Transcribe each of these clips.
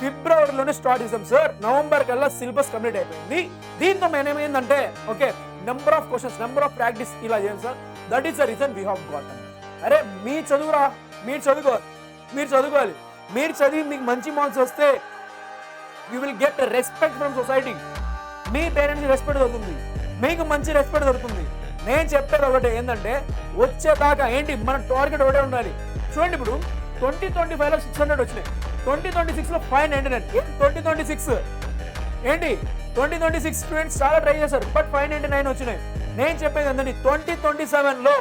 ఫిబ్రవరిలోనే start చేసాం sir. November కల్లా syllabus complete అయిపోయింది. దీంతో ఏమైందంటే okay number of questions, number of practice ఇలా చేయండి sir. That is the reason we have got. అరే మీ చదువురా, మీరు చదువుకోవాలి. మీరు చదివి మీకు మంచి మార్క్స్ వస్తే you will get respect from society. మీ పేరెంట్స్కి రెస్పెక్ట్ దొరుకుతుంది, మీకు మంచి రెస్పెక్ట్ దొరుకుతుంది. నేను చెప్పేది ఒకటే ఏంటంటే వచ్చేదాకా ఏంటి మన టార్గెట్ ఒకటే ఉండాలి. చూడండి ఇప్పుడు 2025లో 600 వచ్చినాయి, 2026లో 599. 2026 ఏంటి 2026 స్టూడెంట్స్ చాలా ట్రై చేశారు, బట్ 599 వచ్చినాయి. నేను చెప్పేది ఏంటంటే 2027లో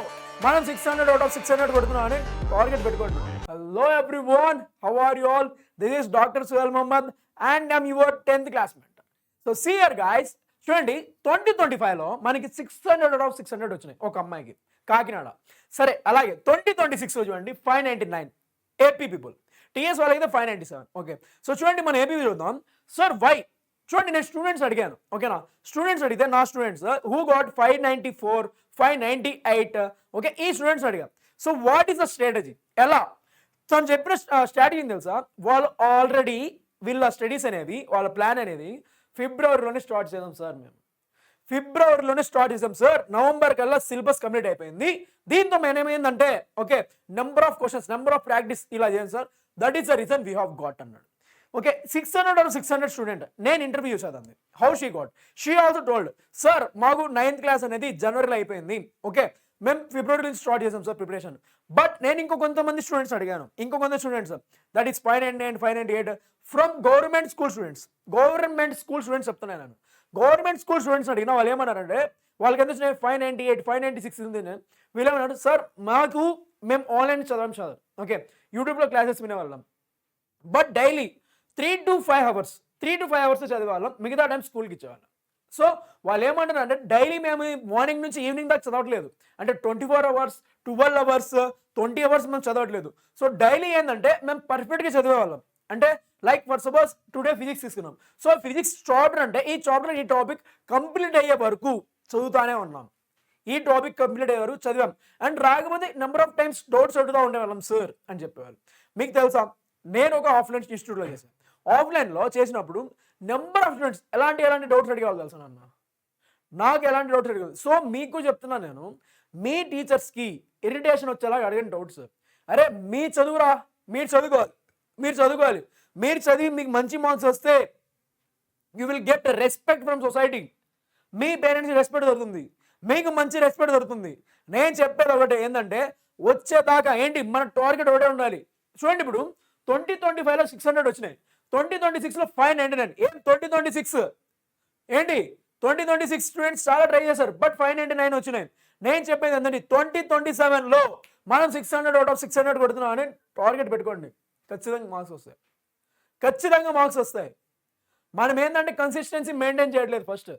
మనం 600 అవుట్ ఆఫ్ 600 కొడుతున్నాం అని టార్గెట్ పెట్టుకోండి. Hello everyone, how are you all? This is doctor Suhail Mohammed and I'm your 10th classmate. So see here guys, చూడండి 2025లో మనకి 600 అవుట్ ఆఫ్ 600 వచ్చినాయి ఒక అమ్మాయికి, కాకినాడ. సరే అలాగే 2026లో చూడండి 599 ఏపీ పీపుల్. టీఎస్ వాళ్ళకైతే 597. ఓకే సో చూడండి మన ఏపీ చూద్దాం సార్. వై చూడండి, నేను స్టూడెంట్స్ అడిగాను. ఓకేనా, స్టూడెంట్స్ అడిగితే నా స్టూడెంట్స్ హూ గాట్ 594, 598. ఓకే ఈ స్టూడెంట్స్ అడిగాను. So what is the strategy? ఎలా తను చెప్పిన స్ట్రాటజీ తెలుసా? వాళ్ళు ఆల్రెడీ వీళ్ళ స్టడీస్ అనేవి, వాళ్ళ ప్లాన్ అనేది ఫిబ్రవరిలోనే స్టార్ట్ చేద్దాం సార్. మేము ఫిబ్రవరిలోనే స్టార్ట్ చేసాం సార్. నవంబర్ కల్లా సిలబస్ కంప్లీట్ అయిపోయింది. దీంతో ఏమైందంటే okay number of questions, number of practice ఇలా చేయండి sir. That is the reason we have got అన్నాడు. ఓకే 600 or 600 స్టూడెంట్ నేను ఇంటర్వ్యూ చేసేదాన్ని. How she got? She also told sir మాకు 9th క్లాస్ అనేది జనవరిలో అయిపోయింది. ఓకే మేము ఫిబ్రవరి నుంచి స్టార్ట్ చేసాం సార్ ప్రిపరేషన్. బట్ నేను ఇంకో కొంతమంది స్టూడెంట్స్ అడిగాను, కొంత students that is 599, 598 from government school students. Government school students చెప్తున్నాను నేను. గవర్నమెంట్ స్కూల్ స్టూడెంట్స్ అడిగినా వాళ్ళు ఏమన్నారంటే వాళ్ళకి ఎంత వచ్చినాయి 598, 596 ఉంది. వీళ్ళు ఏమన్నారు సార్ మాకు మేము ఆన్లైన్ చదవడం. ఓకే యూట్యూబ్లో క్లాసెస్ వినేవాళ్ళం, బట్ డైలీ 3 to 5 hours చదివేవాళ్ళం, మిగతా టైం స్కూల్కి ఇచ్చేవాళ్ళం. సో వాళ్ళు ఏమంటారు అంటే డైలీ మేము మార్నింగ్ నుంచి ఈవినింగ్ దాకా చదవట్లేదు, అంటే 24 hours, 12 hours, 20 hours మేము చదవట్లేదు. సో డైలీ ఏంటంటే మేము పర్ఫెక్ట్గా చదివేవాళ్ళం. అంటే like for suppose today physics తీసుకున్నాం. సో ఫిజిక్స్ చాప్టర్ అంటే ఈ చాప్టర్ ఈ టాపిక్ కంప్లీట్ అయ్యే వరకు చదువుతానే ఉన్నాం. ఈ టాపిక్ కంప్లీట్ అయ్యే వరకు చదివాం. అండ్ రాకపోతే నెంబర్ ఆఫ్ టైమ్స్ డౌట్స్ అడుగుతూ ఉండేవాళ్ళం సార్ అని చెప్పేవాళ్ళు. మీకు తెలుసా నేను ఒక ఆఫ్లైన్ ఇన్స్టిట్యూట్లో చేశాను. ఆఫ్లైన్లో చేసినప్పుడు నెంబర్ ఆఫ్ స్టూడెంట్స్ ఎలాంటి డౌట్స్ అడిగేవాళ్ళు తెలుసా నన్ను, నాకు ఎలాంటి డౌట్స్ అడిగేవాళ్ళు. సో మీకు చెప్తున్నాను నేను, మీ టీచర్స్కి ఇరిటేషన్ వచ్చేలా అడిగిన డౌట్స్. అరే మీ చదువురా, మీరు చదువుకోవాలి. మీరు చదివి మీకు మంచి మార్క్స్ వస్తే you will get respect from society. మీ పేరెంట్స్కి రెస్పెక్ట్ దొరుకుతుంది, మీకు మంచి రెస్పెక్ట్ దొరుకుతుంది. నేను చెప్పేది ఒకటే ఏంటంటే వచ్చేదాకా ఏంటి మన టార్గెట్ ఒకటే ఉండాలి. చూడండి ఇప్పుడు 2025లో 600 వచ్చినాయి, 2026లో 599. 2026 ఏంటి 2026 స్టూడెంట్స్ చాలా ట్రై చేశారు, బట్ 599 వచ్చినాయి. నేను చెప్పేది ఏంటంటే 2027లో మనం 600 అవుట్ ఆఫ్ 600 కొడుతున్నాం అని టార్గెట్ పెట్టుకోండి. ఖచ్చితంగా మార్క్స్ వస్తాయి. మనం ఏంటంటే కన్సిస్టెన్సీ మెయింటైన్ చేయట్లేదు. ఫస్ట్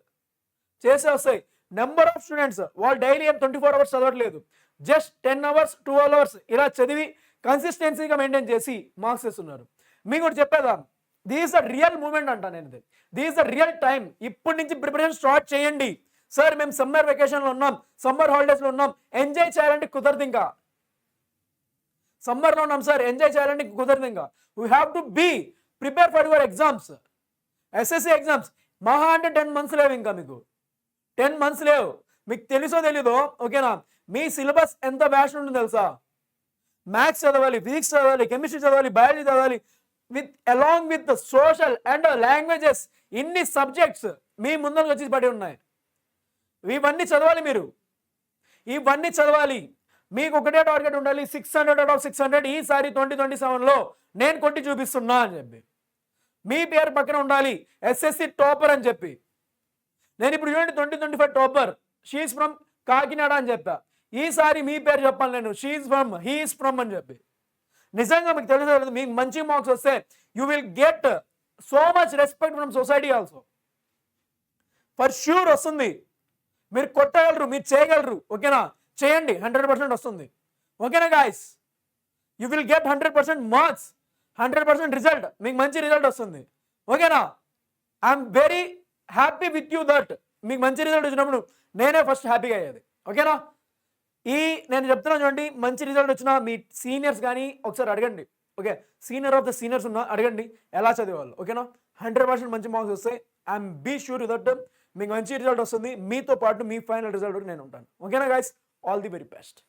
చేసే వస్తాయి. నెంబర్ ఆఫ్ స్టూడెంట్స్ వాళ్ళు డైలీ 24 hours చదవట్లేదు, జస్ట్ 10 hours, 12 hours ఇలా చదివి కన్సిస్టెన్సీగా మెయింటైన్ చేసి మార్క్స్ ఇస్తున్నారు. మీకు కూడా చెప్పేదా, this is the real moment అంట నేను. This is the real time. ఇప్పటి నుంచి ప్రిపరేషన్ స్టార్ట్ చేయండి సార్. మేము సమ్మర్ వెకేషన్లో ఉన్నాం, సమ్మర్ హాలిడేస్లో ఉన్నాం, ఎంజాయ్ చేయాలంటే కుదరదు. ఇంకా సమ్మర్లో ఉన్నాం సార్, ఎంజాయ్ చేయాలంటే కుదరదు. ఇంకా we have to be prepare for your exams, SSC exams. మహా అంటే 10 months లేవు. ఇంకా మీకు 10 months లేవు. మీకు తెలుసో తెలీదో ఓకేనా, మీ సిలబస్ ఎంత వ్యాస్ట్ ఉంటుందో తెలుసా? మ్యాథ్స్ చదవాలి, ఫిజిక్స్ చదవాలి, కెమిస్ట్రీ చదవాలి, బయాలజీ చదవాలి, along with social and languages. ఇన్ని సబ్జెక్ట్స్ మీ ముందరకు వచ్చి పడి ఉన్నాయి. ఇవన్నీ చదవాలి మీరు, ఇవన్నీ చదవాలి. మీకు ఒకటే టార్గెట్ ఉండాలి, 600 అవుట్ ఆఫ్ 600 ఈసారి 2027లో నేను కొట్టి చూపిస్తున్నా అని చెప్పి. మీ పేరు పక్కన ఉండాలి ఎస్ఎస్సి టాపర్ అని చెప్పి. నేను ఇప్పుడు చూడండి 2025 టాపర్, షీఈస్ ఫ్రమ్ కాకినాడ అని చెప్పా. ఈసారి మీ పేరు చెప్పాలి నేను, షీఈస్ ఫ్రమ్, హీఈస్ ఫ్రమ్ అని చెప్పి. నిజంగా మీకు తెలుసు, మీకు మంచి మార్క్స్ వస్తే you will get so much respect from society also. For sure వస్తుంది. మీరు కొట్టగలరు, మీరు చేయగలరు. ఓకేనా, చేయండి, 100% వస్తుంది. ఓకేనా guys, you will get 100% marks, 100% result. మీకు మంచి రిజల్ట్ వస్తుంది. ఓకేనా, I'm very happy with you that. మీకు మంచి రిజల్ట్ వచ్చినప్పుడు నేనే ఫస్ట్ హ్యాపీగా అయ్యేది. ఓకేనా, నేను చెప్తున్నాను చూడండి, మంచి రిజల్ట్ వచ్చినా మీ సీనియర్స్ కానీ ఒకసారి అడగండి, okay, senior of the seniors ఉన్న అడగండి ఎలా చదివేవాళ్ళు. ఓకేనా, 100% మంచి మార్క్స్ వస్తాయి. ఐఎమ్ బీ షూర్ దట్ మీకు మంచి రిజల్ట్ వస్తుంది. మీతో పాటు మీ ఫైనల్ రిజల్ట్ నేను ఉంటాను. ఓకేనా guys, all the very best.